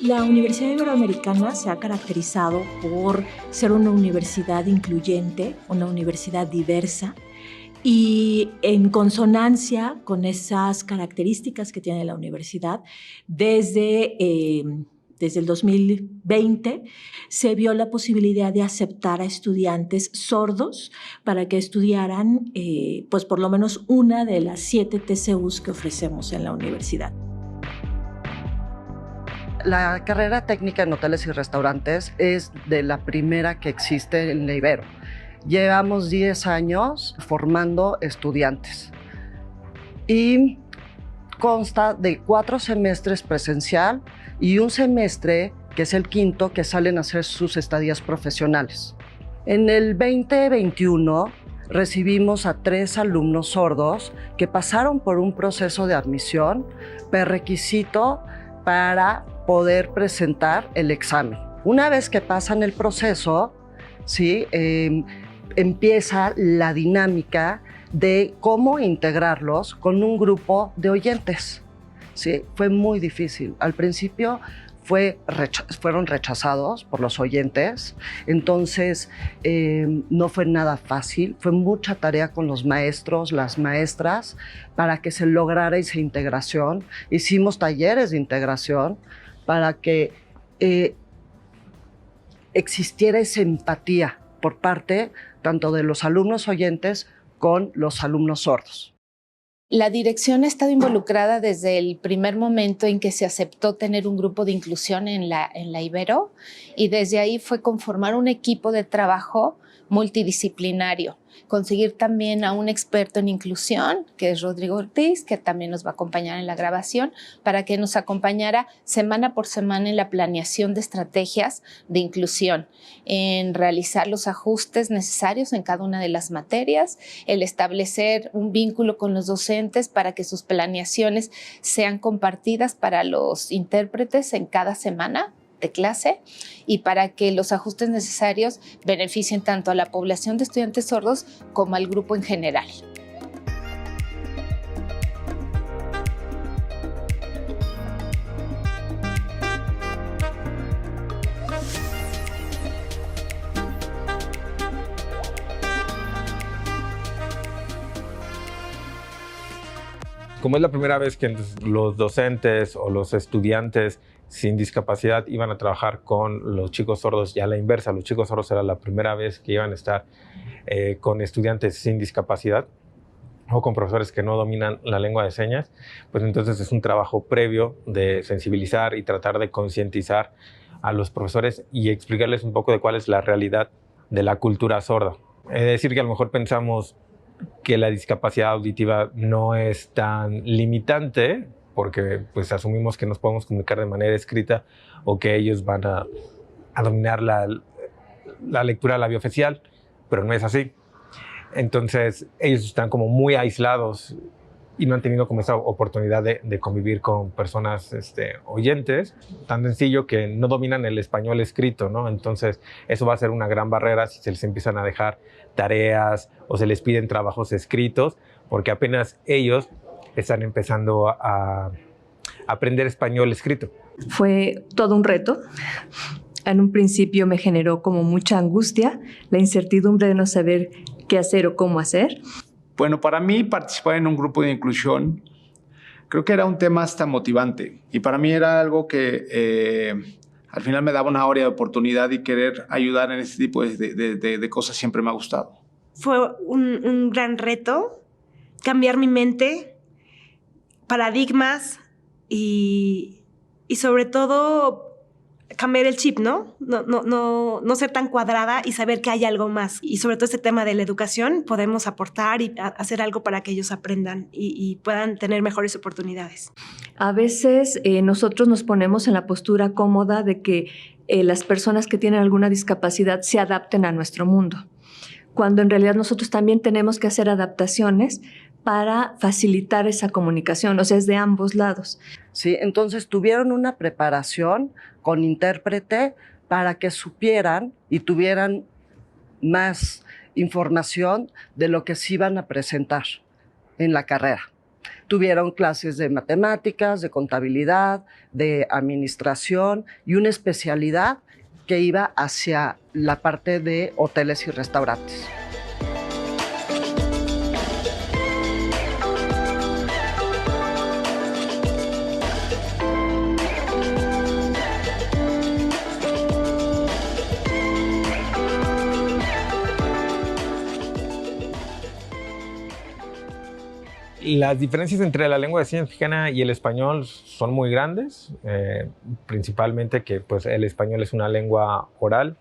La Universidad Iberoamericana se ha caracterizado por ser una universidad incluyente, una universidad diversa, y en consonancia con esas características que tiene la universidad, desde el 2020 se vio la posibilidad de aceptar a estudiantes sordos para que estudiaran pues por lo menos una de las 7 TCUs que ofrecemos en la universidad. La carrera técnica en hoteles y restaurantes es de la primera que existe en la Ibero. Llevamos 10 años formando estudiantes y consta de 4 semestres presencial y un semestre, que es el quinto, que salen a hacer sus estadías profesionales. En el 2021 recibimos a 3 alumnos sordos que pasaron por un proceso de admisión prerequisito para poder presentar el examen. Una vez que pasan el proceso, ¿sí? Empieza la dinámica de cómo integrarlos con un grupo de oyentes. ¿Sí? Fue muy difícil. Al principio fueron rechazados por los oyentes, entonces no fue nada fácil, fue mucha tarea con los maestros, las maestras, para que se lograra esa integración. Hicimos talleres de integración para que existiera esa empatía por parte tanto de los alumnos oyentes con los alumnos sordos. La dirección ha estado involucrada desde el primer momento en que se aceptó tener un grupo de inclusión en la Ibero, y desde ahí fue conformar un equipo de trabajo multidisciplinario, conseguir también a un experto en inclusión, que es Rodrigo Ortiz, que también nos va a acompañar en la grabación, para que nos acompañara semana por semana en la planeación de estrategias de inclusión, en realizar los ajustes necesarios en cada una de las materias, el establecer un vínculo con los docentes para que sus planeaciones sean compartidas para los intérpretes en cada semana de clase, y para que los ajustes necesarios beneficien tanto a la población de estudiantes sordos como al grupo en general. Como es la primera vez que los docentes o los estudiantes sin discapacidad iban a trabajar con los chicos sordos, ya a la inversa, los chicos sordos era la primera vez que iban a estar con estudiantes sin discapacidad o con profesores que no dominan la lengua de señas, pues entonces es un trabajo previo de sensibilizar y tratar de concientizar a los profesores y explicarles un poco de cuál es la realidad de la cultura sorda. Es decir, que a lo mejor pensamos que la discapacidad auditiva no es tan limitante, porque pues asumimos que nos podemos comunicar de manera escrita o que ellos van a dominar la lectura labiofacial, pero no es así. Entonces ellos están como muy aislados y no han tenido como esa oportunidad de convivir con personas oyentes, tan sencillo que no dominan el español escrito, ¿no? Entonces eso va a ser una gran barrera si se les empiezan a dejar tareas o se les piden trabajos escritos, porque apenas ellos están empezando a aprender español escrito. Fue todo un reto. En un principio me generó como mucha angustia, la incertidumbre de no saber qué hacer o cómo hacer. Bueno, para mí participar en un grupo de inclusión creo que era un tema hasta motivante, y para mí era algo que al final me daba una área de oportunidad, y querer ayudar en este tipo de cosas siempre me ha gustado. Fue un gran reto cambiar mi mente, paradigmas y sobre todo cambiar el chip, ¿no? No ser tan cuadrada y saber que hay algo más. Y sobre todo este tema de la educación, podemos aportar y hacer algo para que ellos aprendan y puedan tener mejores oportunidades. A veces nosotros nos ponemos en la postura cómoda de que las personas que tienen alguna discapacidad se adapten a nuestro mundo, cuando en realidad nosotros también tenemos que hacer adaptaciones para facilitar esa comunicación, o sea, es de ambos lados. Sí, entonces tuvieron una preparación con intérprete para que supieran y tuvieran más información de lo que se iban a presentar en la carrera. tuvieron clases de matemáticas, de contabilidad, de administración y una especialidad que iba hacia la parte de hoteles y restaurantes. Las diferencias entre la lengua de señas mexicana y el español son muy grandes, principalmente que pues, el español es una lengua oral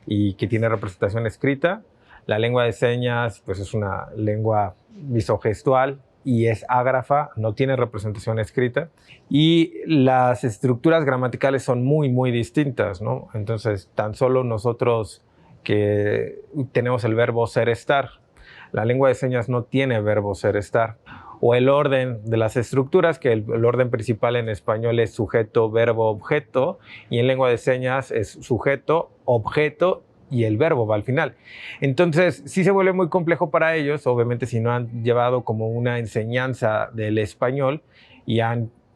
y que tiene representación escrita. La lengua de señas pues, es una lengua visogestual y es ágrafa, no tiene representación escrita. Y las estructuras gramaticales son muy, muy distintas, ¿no? Entonces, tan solo nosotros que tenemos el verbo ser, estar, la lengua de señas no tiene verbo ser, estar. O el orden de las estructuras, que el orden principal en español es sujeto, verbo, objeto, y en lengua de señas es sujeto, objeto y el verbo va al final. Entonces, sí se vuelve muy complejo para ellos, obviamente si no han llevado como una enseñanza del español y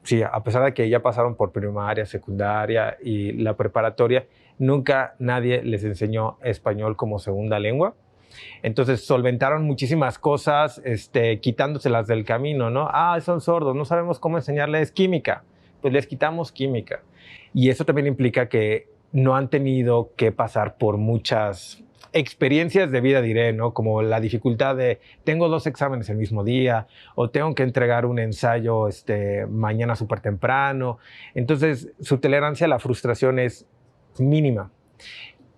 sí, a pesar de que ya pasaron por primaria, secundaria y la preparatoria, nunca nadie les enseñó español como segunda lengua. Entonces solventaron muchísimas cosas, quitándoselas del camino, ¿no? Son sordos, no sabemos cómo enseñarles química. Pues les quitamos química. Y eso también implica que no han tenido que pasar por muchas experiencias de vida, diré, ¿no? Como la dificultad de tengo 2 exámenes el mismo día o tengo que entregar un ensayo mañana súper temprano. Entonces su tolerancia a la frustración es mínima.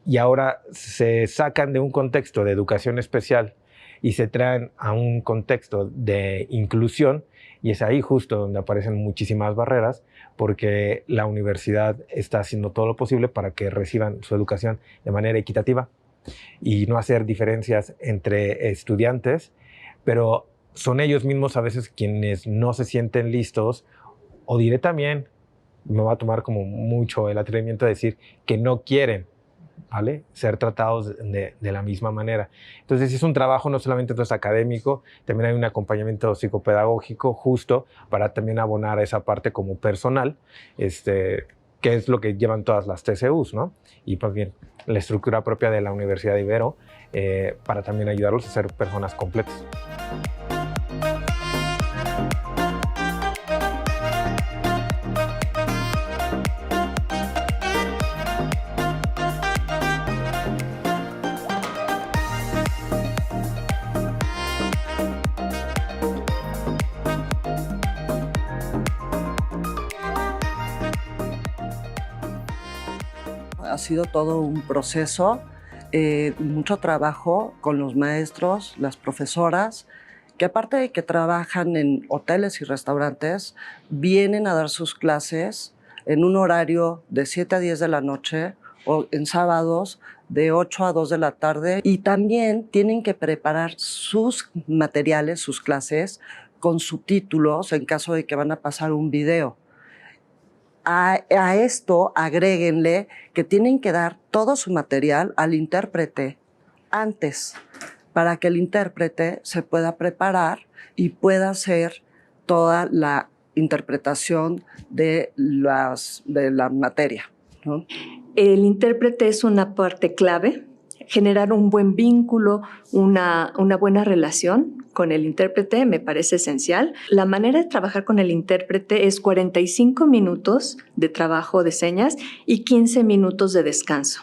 Y ahora se sacan de un contexto de educación especial y se traen a un contexto de inclusión, y es ahí justo donde aparecen muchísimas barreras, porque la universidad está haciendo todo lo posible para que reciban su educación de manera equitativa y no hacer diferencias entre estudiantes, pero son ellos mismos a veces quienes no se sienten listos, o diré también, me va a tomar como mucho el atrevimiento de decir que no quieren, ¿vale?, ser tratados de la misma manera. Entonces es un trabajo no solamente académico, también hay un acompañamiento psicopedagógico justo para también abonar a esa parte como personal, que es lo que llevan todas las TCUs, ¿no? Y pues bien, la estructura propia de la Universidad de Ibero para también ayudarlos a ser personas completas. Ha sido todo un proceso, mucho trabajo con los maestros, las profesoras, que aparte de que trabajan en hoteles y restaurantes, vienen a dar sus clases en un horario de 7 a 10 de la noche o en sábados de 8 a 2 de la tarde, y también tienen que preparar sus materiales, sus clases, con subtítulos en caso de que van a pasar un video. A esto agréguenle que tienen que dar todo su material al intérprete antes, para que el intérprete se pueda preparar y pueda hacer toda la interpretación de la materia, ¿no? El intérprete es una parte clave. Generar un buen vínculo, una buena relación con el intérprete me parece esencial. La manera de trabajar con el intérprete es 45 minutos de trabajo de señas y 15 minutos de descanso,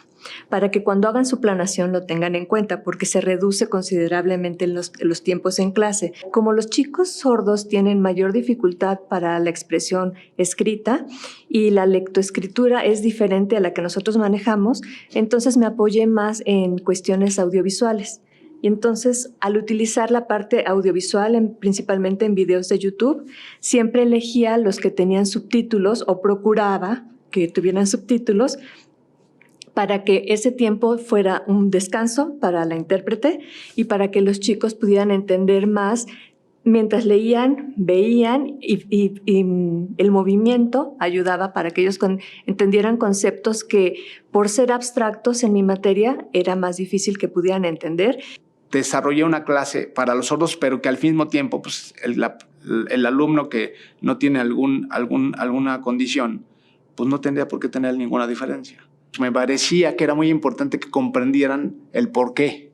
para que cuando hagan su planeación lo tengan en cuenta, porque se reduce considerablemente los tiempos en clase. Como los chicos sordos tienen mayor dificultad para la expresión escrita y la lectoescritura es diferente a la que nosotros manejamos, entonces me apoyé más en cuestiones audiovisuales. Y entonces, al utilizar la parte audiovisual, principalmente en videos de YouTube, siempre elegía los que tenían subtítulos o procuraba que tuvieran subtítulos, para que ese tiempo fuera un descanso para la intérprete y para que los chicos pudieran entender más mientras leían, veían, y el movimiento ayudaba para que ellos entendieran conceptos que, por ser abstractos en mi materia, era más difícil que pudieran entender. Desarrollé una clase para los sordos, pero que al mismo tiempo pues, el alumno que no tiene alguna condición, pues no tendría por qué tener ninguna diferencia. Me parecía que era muy importante que comprendieran el porqué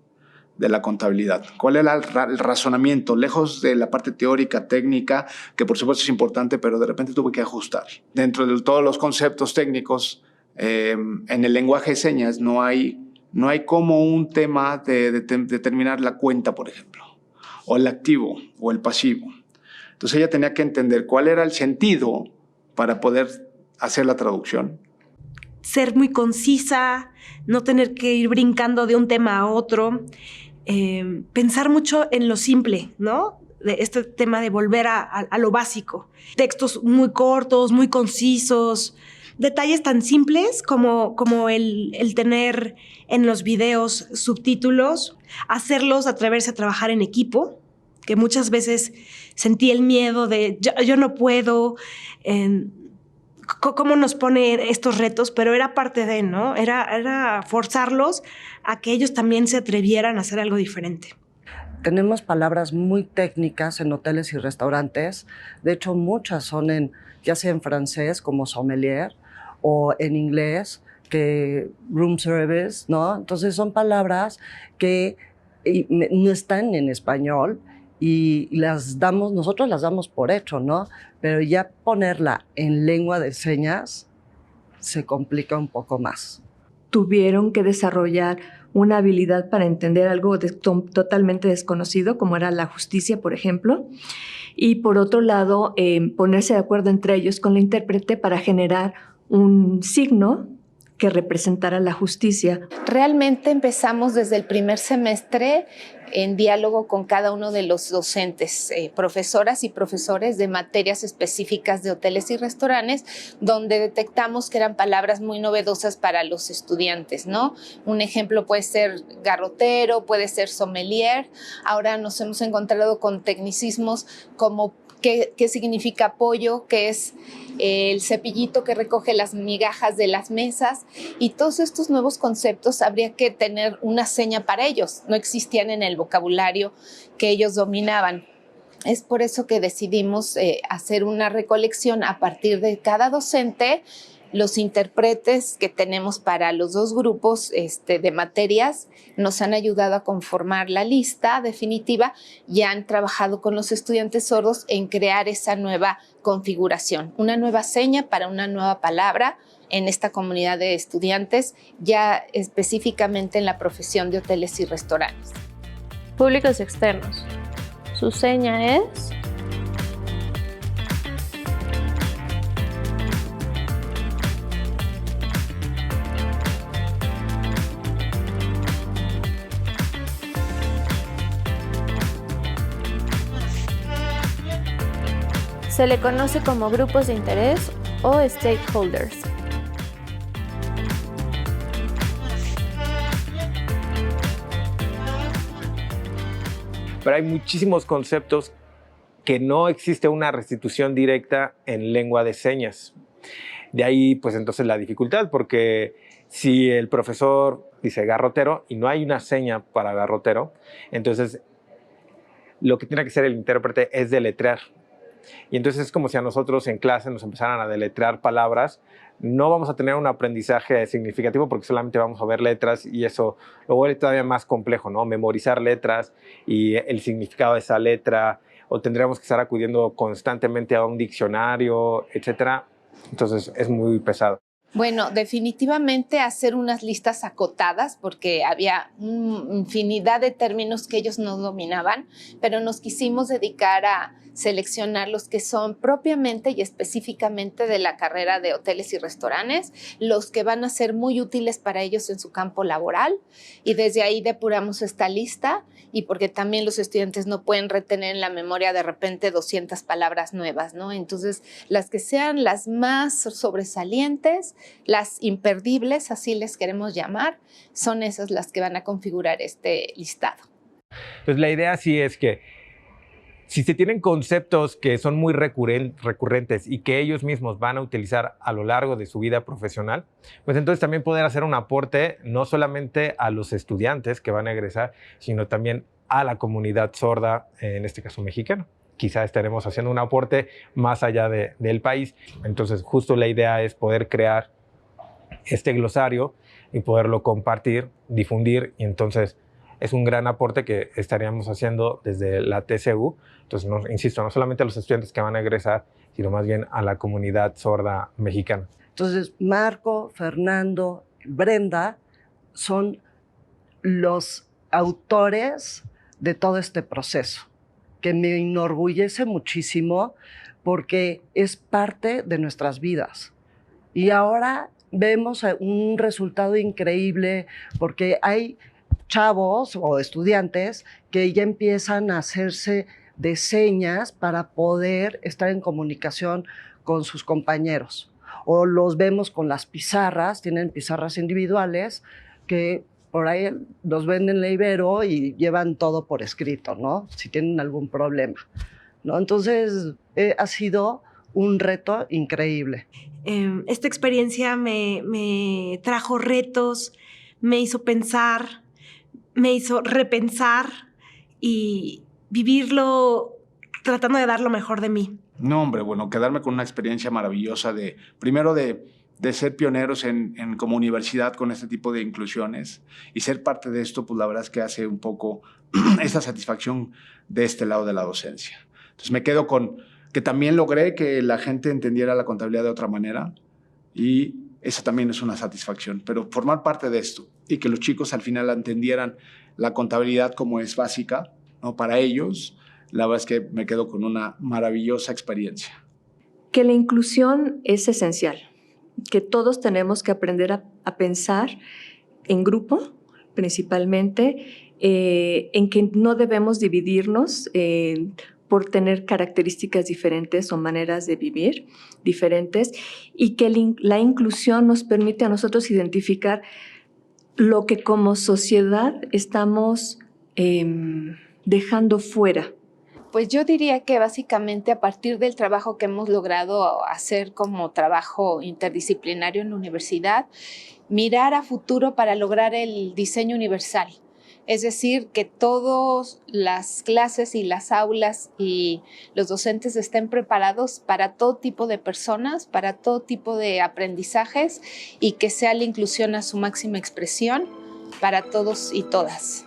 de la contabilidad. ¿Cuál era el razonamiento? Lejos de la parte teórica, técnica, que por supuesto es importante, pero de repente tuve que ajustar. Dentro de todos los conceptos técnicos, en el lenguaje de señas no hay como un tema de determinar la cuenta, por ejemplo, o el activo o el pasivo. Entonces ella tenía que entender cuál era el sentido para poder hacer la traducción. Ser muy concisa, no tener que ir brincando de un tema a otro, pensar mucho en lo simple, ¿no? De este tema de volver a lo básico. Textos muy cortos, muy concisos, detalles tan simples como el tener en los videos subtítulos, hacerlos, atreverse a trabajar en equipo, que muchas veces sentí el miedo de yo no puedo, cómo nos pone estos retos, pero era parte de, ¿no? Era forzarlos a que ellos también se atrevieran a hacer algo diferente. Tenemos palabras muy técnicas en hoteles y restaurantes. De hecho, muchas son ya sea en francés como sommelier o en inglés que room service, ¿no? Entonces son palabras que no están en español y nosotros las damos por hecho, ¿no? Pero ya ponerla en lengua de señas se complica un poco más. Tuvieron que desarrollar una habilidad para entender algo totalmente desconocido, como era la justicia, por ejemplo, y por otro lado, ponerse de acuerdo entre ellos con la intérprete para generar un signo que representara la justicia. Realmente empezamos desde el primer semestre en diálogo con cada uno de los docentes, profesoras y profesores de materias específicas de hoteles y restaurantes, donde detectamos que eran palabras muy novedosas para los estudiantes, ¿no? Un ejemplo puede ser garrotero, puede ser sommelier. Ahora nos hemos encontrado con tecnicismos como qué significa pollo, que es el cepillito que recoge las migajas de las mesas, y todos estos nuevos conceptos habría que tener una seña para ellos. No existían en el vocabulario que ellos dominaban. Es por eso que decidimos hacer una recolección a partir de cada docente. Los intérpretes que tenemos para los dos grupos de materias nos han ayudado a conformar la lista definitiva y han trabajado con los estudiantes sordos en crear esa nueva configuración, una nueva seña para una nueva palabra en esta comunidad de estudiantes, ya específicamente en la profesión de hoteles y restaurantes. Públicos externos. Su seña es... Se le conoce como grupos de interés o stakeholders. Pero hay muchísimos conceptos que no existe una restitución directa en lengua de señas. De ahí, pues entonces la dificultad, porque si el profesor dice garrotero y no hay una seña para garrotero, entonces lo que tiene que hacer el intérprete es deletrear. Y entonces es como si a nosotros en clase nos empezaran a deletrear palabras. No vamos a tener un aprendizaje significativo porque solamente vamos a ver letras y eso lo vuelve todavía más complejo, ¿no? Memorizar letras y el significado de esa letra, o tendríamos que estar acudiendo constantemente a un diccionario, etcétera. Entonces es muy pesado. Bueno, definitivamente hacer unas listas acotadas porque había una infinidad de términos que ellos no dominaban, pero nos quisimos dedicar a seleccionar los que son propiamente y específicamente de la carrera de hoteles y restaurantes, los que van a ser muy útiles para ellos en su campo laboral, y desde ahí depuramos esta lista, y porque también los estudiantes no pueden retener en la memoria de repente 200 palabras nuevas, ¿no? Entonces, las que sean las más sobresalientes, las imperdibles, así les queremos llamar, son esas las que van a configurar este listado. Entonces, la idea sí es que si se tienen conceptos que son muy recurrentes y que ellos mismos van a utilizar a lo largo de su vida profesional, pues entonces también poder hacer un aporte no solamente a los estudiantes que van a egresar, sino también a la comunidad sorda, en este caso mexicana. quizá estaremos haciendo un aporte más allá del país. Entonces, justo la idea es poder crear este glosario y poderlo compartir, difundir, y entonces es un gran aporte que estaríamos haciendo desde la TCU. Entonces, insisto, no solamente a los estudiantes que van a egresar, sino más bien a la comunidad sorda mexicana. Entonces, Marco, Fernando, Brenda son los autores de todo este proceso, que me enorgullece muchísimo porque es parte de nuestras vidas. Y ahora vemos un resultado increíble porque hay chavos o estudiantes que ya empiezan a hacerse de señas para poder estar en comunicación con sus compañeros. O los vemos con las pizarras, tienen pizarras individuales que por ahí los ven en la Ibero y llevan todo por escrito, ¿no? Si tienen algún problema, ¿no? Entonces, ha sido un reto increíble. Esta experiencia me trajo retos, me hizo pensar, me hizo repensar y vivirlo tratando de dar lo mejor de mí. No, hombre, bueno, quedarme con una experiencia maravillosa primero de ser pioneros como universidad con este tipo de inclusiones y ser parte de esto, pues la verdad es que hace un poco esta satisfacción de este lado de la docencia. Entonces me quedo con que también logré que la gente entendiera la contabilidad de otra manera y eso también es una satisfacción. Pero formar parte de esto y que los chicos al final entendieran la contabilidad como es básica, ¿no? Para ellos, la verdad es que me quedo con una maravillosa experiencia. Que la inclusión es esencial, que todos tenemos que aprender a pensar en grupo, principalmente, en que no debemos dividirnos por tener características diferentes o maneras de vivir diferentes, y que la inclusión nos permite a nosotros identificar lo que como sociedad estamos dejando fuera. Pues yo diría que básicamente a partir del trabajo que hemos logrado hacer como trabajo interdisciplinario en la universidad, mirar a futuro para lograr el diseño universal. Es decir, que todas las clases y las aulas y los docentes estén preparados para todo tipo de personas, para todo tipo de aprendizajes y que sea la inclusión a su máxima expresión para todos y todas.